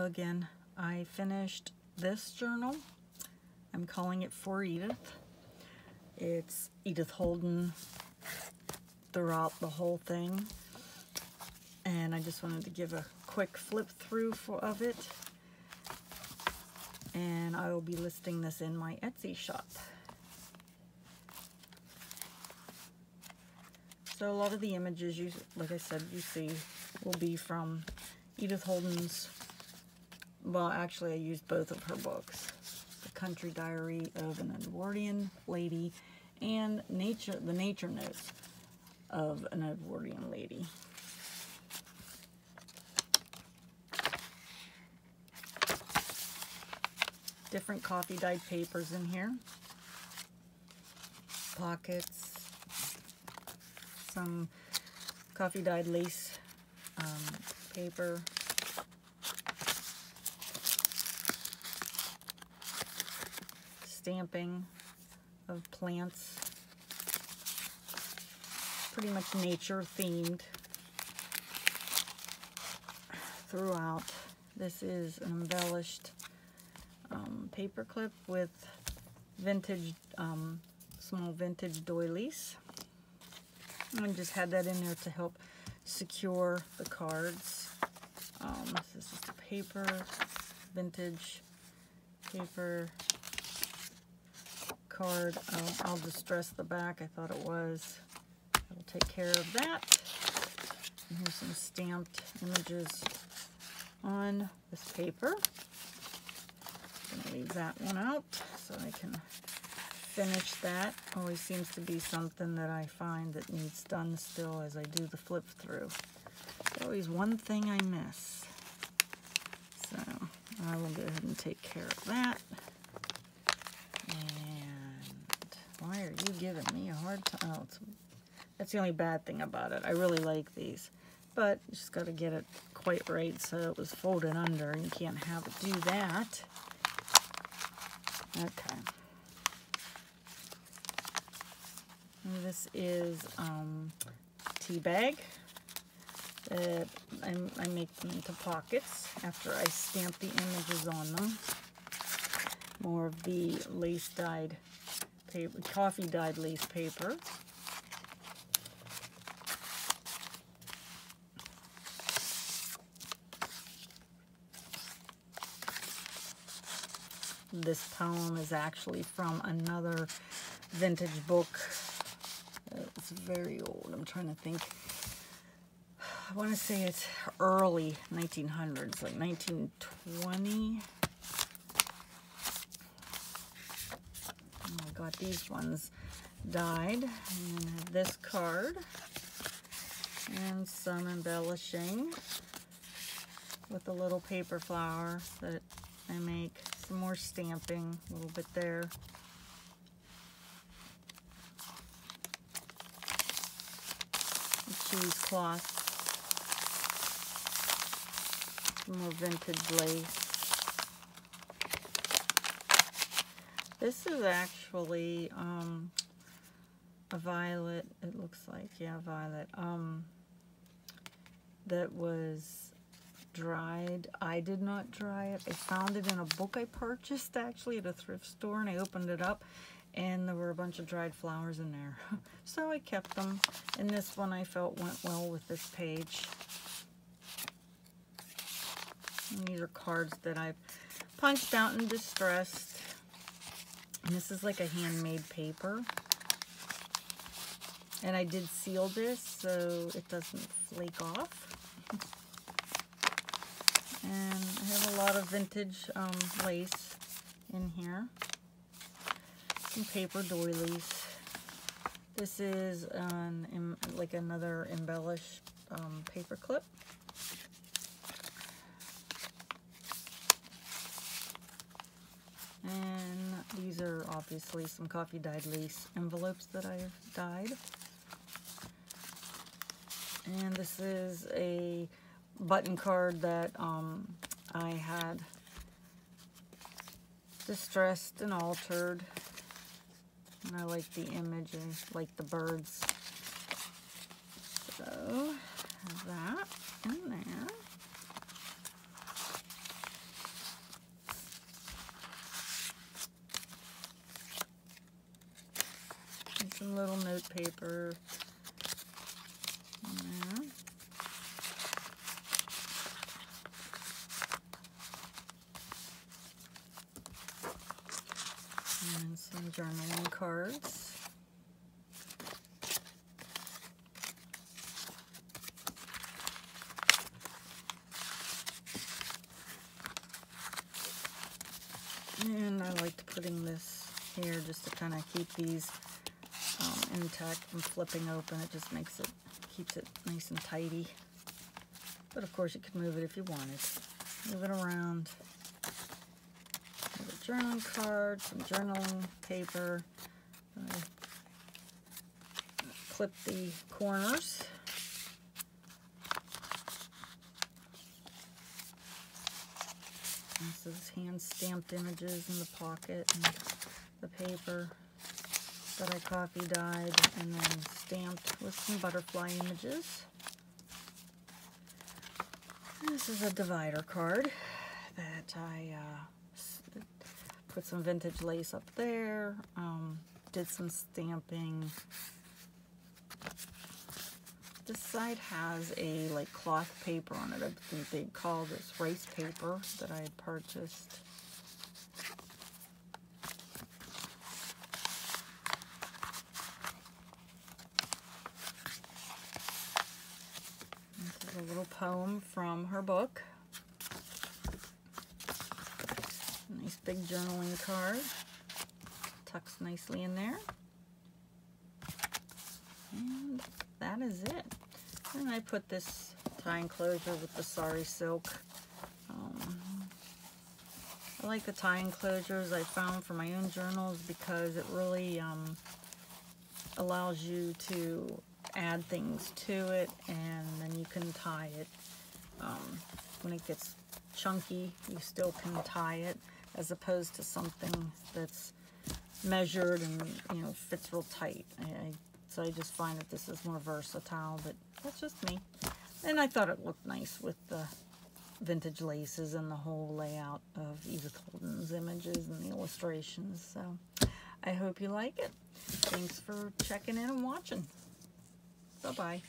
again, I finished this journal. I'm calling it For Edith. It's Edith Holden throughout the whole thing. And I just wanted to give a quick flip through of it. And I will be listing this in my Etsy shop. So a lot of the images, like I said, you see will be from Edith Holden's, well, actually I used both of her books. The Country Diary of an Edwardian Lady and the Nature Notes of an Edwardian Lady. Different coffee dyed papers in here. Pockets. Some coffee dyed lace paper. Stamping of plants. Pretty much nature themed throughout. This is an embellished paper clip with vintage, small vintage doilies. I just had that in there to help secure the cards. This is just a paper, vintage paper card. I'll distress the back. I thought it was. I'll take care of that. And here's some stamped images on this paper. I'm going to leave that one out so I can finish that. Always seems to be something that I find that needs done still as I do the flip through. There's always one thing I miss. So I will go ahead and take care of that. And why are you giving me a hard time? Oh, that's the only bad thing about it. I really like these, but you just got to get it quite right so it was folded under. You can't have it do that. Okay. And this is tea bag that I make them into pockets after I stamp the images on them. More of the lace dyed paper, coffee dyed lace paper. This poem is actually from another vintage book. It's very old. I'm trying to think. I want to say it's early 1900s, like 1920. I got these ones dyed. And this card. And some embellishing with a little paper flower that I make. Some more stamping, a little bit there. Cheesecloth. Some more vintage lace. This is actually a violet, it looks like, yeah, violet, that was dried. I did not dry it. I found it in a book I purchased actually at a thrift store, and I opened it up and there were a bunch of dried flowers in there. So I kept them, and this one I felt went well with this page. And these are cards that I've punched out and distressed. And this is like a handmade paper. And I did seal this so it doesn't flake off. And I have a lot of vintage lace in here. Some paper doilies. This is like another embellished paper clip. And these are obviously some coffee dyed lace envelopes that I've dyed. And this is a button card that I had distressed and altered. And I like the image, I like the birds. So, have that in there. paper. And some journaling cards. And I liked putting this here just to kind of keep these intact from flipping open. It just keeps it nice and tidy. But of course you could move it if you wanted. Move it around. A journaling card, some journaling paper. Clip the corners. This is hand-stamped images in the pocket and the paper that I coffee dyed and then stamped with some butterfly images. This is a divider card that I put some vintage lace up there, did some stamping. This side has a like cloth paper on it. I think they call this rice paper that I had purchased. This is a little poem from her book. Nice big journaling card. Tucks nicely in there. And that is it. And I put this tie enclosure with the sari silk. I like the tie enclosures I found for my own journals because it really allows you to add things to it, and then you can tie it. When it gets chunky, you still can tie it, as opposed to something that's measured and fits real tight. So I just find that this is more versatile, but that's just me. And I thought it looked nice with the vintage laces and the whole layout of Edith Holden's images and the illustrations. So I hope you like it. Thanks for checking in and watching. Bye-bye.